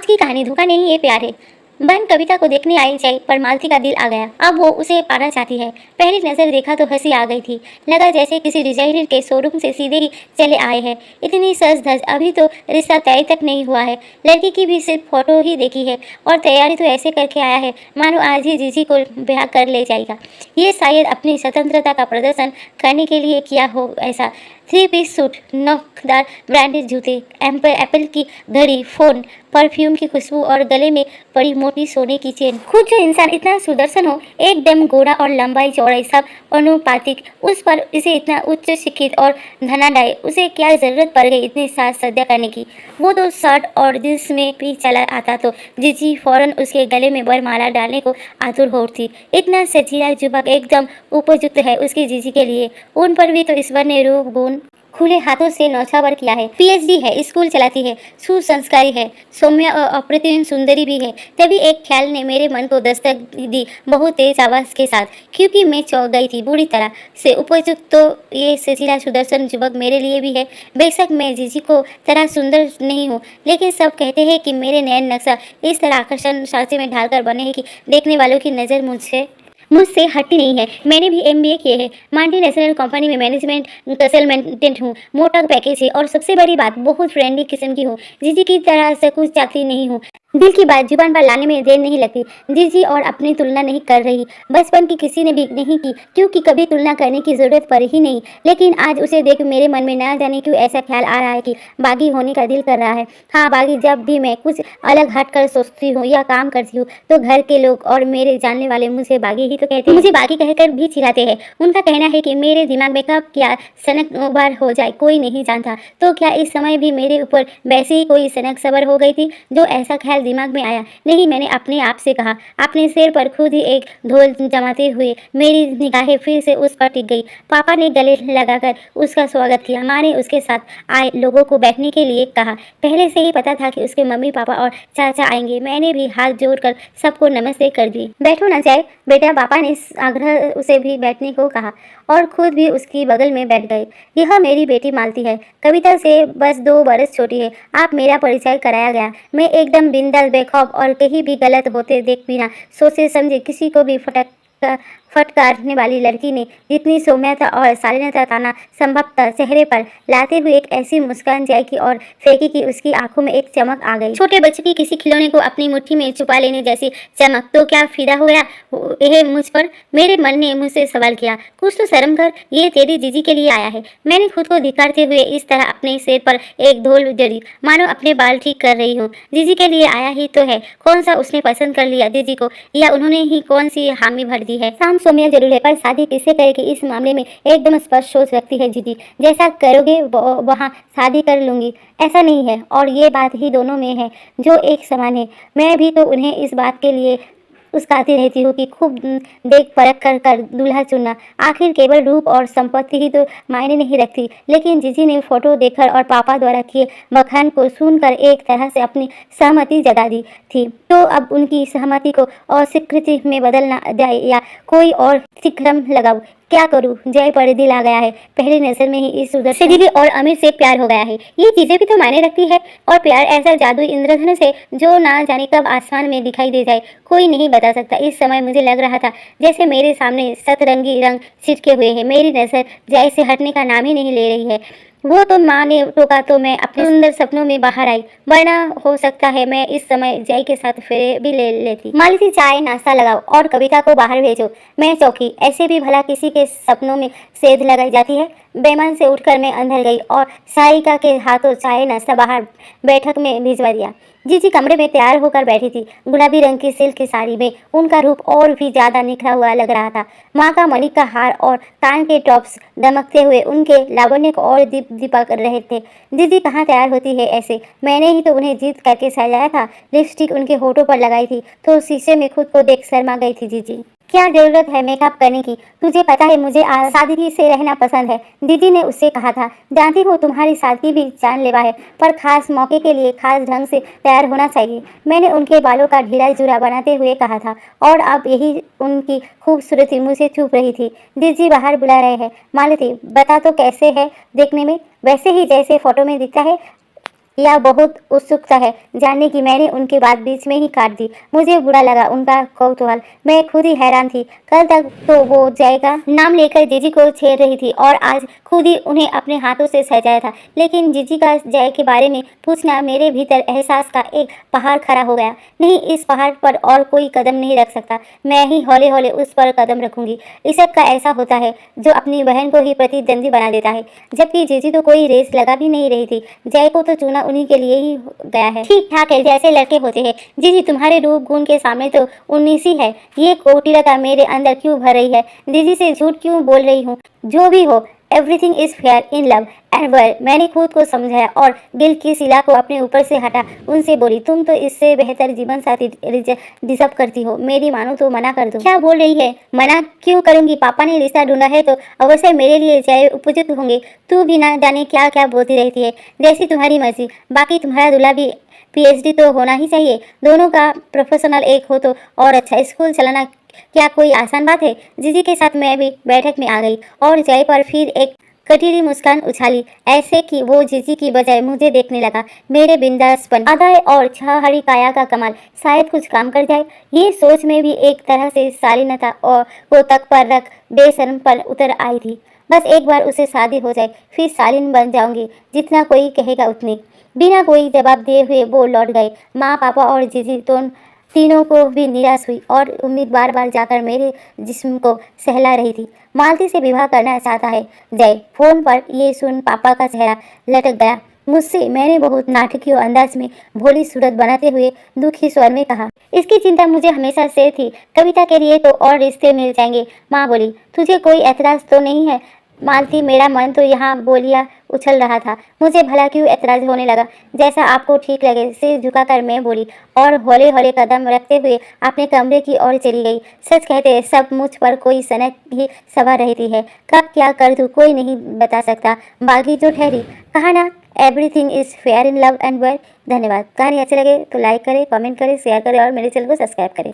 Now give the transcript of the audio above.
आज की कहानी धोखा नहीं, ये प्यार है। बहन कविता को देखने आई चाई पर मालती का दिल आ गया। अब वो उसे पाना चाहती है। पहली नजर देखा तो हंसी आ गई थी। लगा जैसे किसी डिजाइनर के शोरूम से सीधे ही चले आए हैं। इतनी सज धज, अभी तो रिश्ता तय तक नहीं हुआ है। लड़की की भी सिर्फ फोटो ही देखी है और तैयारी तो ऐसे करके आया है मानो आज ही जीजी को ब्याह कर ले जाएगा। ये शायद अपनी स्वतंत्रता का प्रदर्शन करने के लिए किया हो ऐसा। 3 पीस सूट, नोकदार ब्रांडेड जूते, एप्पल की घड़ी, फोन, परफ्यूम की खुशबू और गले में बड़ी मोटी सोने की चेन। खुद जो इंसान इतना सुदर्शन हो, एकदम गोरा और लंबाई चौड़ाई सब अनुपातिक, उस पर इसे इतना उच्च शिक्षित और धनाढ्य, उसे क्या जरूरत पड़ गई इतनी साज सज्जा करने की। वो तो शर्ट और जींस में भी चला आता तो जीजी फौरन उसके गले में वरमाला डालने को आतुर हो थी। इतना सजीला युवक एकदम उपयुक्त है उसकी जीजी के लिए। उन पर भी तो ईश्वर ने रूप गुण खुले हाथों से नौछावर किया है। पीएचडी है, स्कूल चलाती है, सुसंस्कारी है, सौम्य और अप्रतिम सुंदरी भी है। तभी एक ख्याल ने मेरे मन को दस्तक दी बहुत तेज आवाज के साथ, क्योंकि मैं चौंक गई थी बुरी तरह से। उपयुक्त तो ये सजीला सुदर्शन युवक मेरे लिए भी है। बेशक मैं जीजी को तरह सुंदर नहीं हूँ, लेकिन सब कहते हैं कि मेरे नयन नक्शा इस तरह आकर्षण सांचे में ढालकर बने हैं कि देखने वालों की नज़र मुझसे हटती नहीं है। मैंने भी एमबीए किए है, मल्टीनेशनल कंपनी में मैनेजमेंट कंसल्टेंट हूँ। मोटा पैकेज है और सबसे बड़ी बात, बहुत फ्रेंडली किस्म की हूँ। जीजी की तरह से कुछ चाहती नहीं हूँ। दिल की बात जुबान पर लाने में देर नहीं लगती। जीजी और अपनी तुलना नहीं कर रही, बचपन की किसी ने भी नहीं की, क्योंकि कभी तुलना करने की जरूरत पड़ी ही नहीं। लेकिन आज उसे देख मेरे मन में ना जाने क्यों ऐसा ख्याल आ रहा है कि बागी होने का दिल कर रहा है। हाँ बागी, जब भी मैं कुछ अलग हट कर सोचती हूँ या काम करती हूँ तो घर के लोग और मेरे जानने वाले मुझे बागी ही तो कहते हैं। मुझे बागी कहकर भी चिढ़ाते हैं। उनका कहना है कि मेरे दिमाग में कब क्या सनक उबार हो जाए कोई नहीं जानता। तो क्या इस समय भी मेरे ऊपर वैसे ही कोई सनक सबर हो गई थी जो ऐसा ख्याल दिमाग में आया? नहीं, मैंने अपने आप से कहा। अपने सिर पर खुद ही एक ढोल जमाते हुए मेरी निगाहें फिर से उस पर टिक गई। पापा ने गले लगाकर उसका स्वागत किया। माँ ने उसके साथ आए लोगों को बैठने के लिए कहा। पहले से ही पता था कि उसके मम्मी पापा और चाचा आएंगे। मैंने भी हाथ जोड़कर सबको नमस्ते कर दी। बैठो ना चाय बेटा, पापा ने आग्रह उसे भी बैठने को कहा और खुद भी उसकी बगल में बैठ गए। यह मेरी बेटी मालती है, कविता से बस 2 बरस छोटी है। आप मेरा परिचय कराया गया। मैं एकदम बिंदास, बेखौफ और कहीं भी गलत होते देख बिना सोचे समझे किसी को भी फटकारने वाली लड़की ने जितनी सौम्यता और शालीनता ताना संभवतः चेहरे पर लाते हुए एक ऐसी मुस्कान जाए की और फेंकी कि उसकी आंखों में एक चमक आ गई। छोटे बच्चे की किसी खिलौने को अपनी मुट्ठी में छुपा लेने जैसी चमक। तो क्या फिदा हो गया यह मुझ पर? मेरे मन ने मुझसे सवाल किया। कुछ तो शर्म कर, ये तेरी जीजी के लिए आया है। मैंने खुद को धिक्कारते हुए इस तरह अपने सिर पर एक ढोल जड़ी, मानो अपने बाल ठीक कर रही हूँ। जीजी के लिए आया ही तो है। कौन सा उसने पसंद कर लिया जीजी को, या उन्होंने ही कौन सी हामी भर दी है? शाम सौम्य जरूर है, पर शादी किससे करेगी इस मामले में एकदम स्पष्ट सोच रखती है जीजी। जैसा करोगे वहाँ शादी कर लूंगी, ऐसा नहीं है। और ये बात ही दोनों में है जो एक समान है। मैं भी तो उन्हें इस बात के लिए उसकाती रहती हूँ कि खूब देख परख कर दूल्हा चुनना। आखिर केवल रूप और संपत्ति ही तो मायने नहीं रखती। लेकिन जीजी ने फोटो देखकर और पापा द्वारा किए बखान को सुनकर एक तरह से अपनी सहमति जता दी थी। तो अब उनकी सहमति को अस्वीकृति में बदलना जाए या कोई और सिक्रम लगाऊं? क्या करूं? जय पर दिल आ गया है। पहली नजर में ही इस सुदर्शन दीदी और अमीर से प्यार हो गया है। ये चीजें भी तो मायने रखती है। और प्यार ऐसा जादुई इंद्रधनुष है जो ना जाने कब आसमान में दिखाई दे जाए, कोई नहीं बता सकता। इस समय मुझे लग रहा था जैसे मेरे सामने सतरंगी रंग छिटके हुए हैं। मेरी नजर जय से हटने का नाम ही नहीं ले रही है। वो तो माँ ने टोका तो मैं अपने सुंदर सपनों में बाहर आई, वरना हो सकता है मैं इस समय जय के साथ फेरे भी ले लेती। मालती, चाय नाश्ता लगाओ और कविता को बाहर भेजो। मैं चौकी। ऐसे भी भला किसी के सपनों में सेध लगाई जाती है? बेमान से उठकर मैं अंदर गई और सहायिका के हाथों चाय नाश्ता बाहर बैठक में भिजवा दिया। जीजी कमरे में तैयार होकर बैठी थी। गुलाबी रंग की सिल्क की साड़ी में उनका रूप और भी ज्यादा निखरा हुआ लग रहा था। माँ का मणि का हार और कान के टॉप्स दमकते हुए उनके लावण्य को और दीपक रहे थे। जीजी कहाँ तैयार होती है ऐसे? मैंने ही तो उन्हें जीत करके सजाया था। लिपस्टिक उनके होठों पर लगाई थी तो शीशे में खुद को देख शर्मा गई थी जीजी। क्या जरूरत है मेकअप करने की? तुझे पता है मुझे सादगी से रहना पसंद है, दीदी ने उससे कहा था। जानती हो तुम्हारी सादगी भी जानलेवा है, पर खास मौके के लिए खास ढंग से तैयार होना चाहिए, मैंने उनके बालों का ढीला जूरा बनाते हुए कहा था। और अब यही उनकी खूबसूरती मुझे चुप रही थी। दीदी बाहर बुला रहे हैं। मालती, बता तो कैसे है देखने में? वैसे ही जैसे फोटो में दिखता है। या बहुत उत्सुकता है जानने की। मैंने उनकी बात बीच में ही काट दी। मुझे बुरा लगा उनका कौतूहल। मैं खुद ही हैरान थी। कल तक तो वो जय का नाम लेकर जीजी को छेड़ रही थी और आज खुद ही उन्हें अपने हाथों से सजाया था। लेकिन जीजी का जय के बारे में पूछना मेरे भीतर एहसास का एक पहाड़ खड़ा हो गया। नहीं, इस पहाड़ पर और कोई कदम नहीं रख सकता। मैं ही हौले हौले उस पर कदम रखूंगी। ईशक का ऐसा होता है जो अपनी बहन को ही प्रतिद्वंदी बना देता है, जबकि जीजी तो कोई रेस लगा भी नहीं रही थी। जय को तो चुना उन्हीं के लिए ही गया है। ठीक ठाक है, जैसे लड़के होते हैं। जीजी तुम्हारे रूप गुण के सामने तो 19 ही है। ये कोटिलता मेरे अंदर क्यों भर रही है? जीजी से झूठ क्यों बोल रही हूँ? जो भी हो, everything is fair in love and world. मैंने खुद को समझाया और दिल की शिला को अपने ऊपर से हटा उनसे बोली, तुम तो इससे बेहतर जीवन साथी डिजर्व करती हो। मेरी मानो तो मना कर दो। क्या बोल रही है? मना क्यों करूंगी? पापा ने रिश्ता ढूंढा है तो अवश्य मेरे लिए जय उपयुक्त होंगे। तू भी ना जाने क्या क्या बोलती रहती है। जैसी तुम्हारी मर्जी। बाकी तुम्हारा दूल्हा भी PhD तो होना ही चाहिए। दोनों का प्रोफेशनल एक हो तो और अच्छा। स्कूल चलाना क्या कोई आसान बात है? जीजी के साथ मैं भी बैठक में आ गई और जय पर फिर एक कटीली मुस्कान उछाली, ऐसे कि वो जीजी की बजाय मुझे देखने लगा। मेरे बिंदासपन, अदाएं और छहरी काया का कमाल शायद कुछ काम कर जाए। ये सोच में भी एक तरह से शालीनता और को तक पर रख बेशर्म पर उतर आई थी। बस एक बार उसे शादी हो जाए, फिर शालीन बन जाऊंगी, जितना कोई कहेगा उतनी। बिना कोई जवाब दिए हुए वो लौट गए। माँ, पापा और जीजी तीनों को भी निराश हुई और उम्मीद बार बार जाकर मेरे जिस्म को सहला रही थी। मालती से विवाह करना चाहता है जय। फोन पर ये सुन पापा का चेहरा लटक गया मुझसे। मैंने बहुत नाटकीय अंदाज में भोली सूरत बनाते हुए दुखी स्वर में कहा, इसकी चिंता मुझे हमेशा से थी। कविता के लिए तो और रिश्ते मिल जाएंगे। माँ बोली, तुझे कोई ऐतराज तो नहीं है? मालती, मेरा मन तो यहाँ बोलिया उछल रहा था। मुझे भला क्यों ऐतराज होने लगा? जैसा आपको ठीक लगे। सिर झुकाकर मैं बोली और हौले हौले कदम रखते हुए अपने कमरे की ओर चली गई। सच कहते सब मुझ पर कोई सनक ही सवार रहती है। कब क्या कर दूँ कोई नहीं बता सकता। बागी जो ठहरी। कहा ना, everything is fair in love and world. धन्यवाद। कहानी अच्छी लगे तो लाइक करें, कमेंट करें, शेयर करें और मेरे चैनल को सब्सक्राइब करें।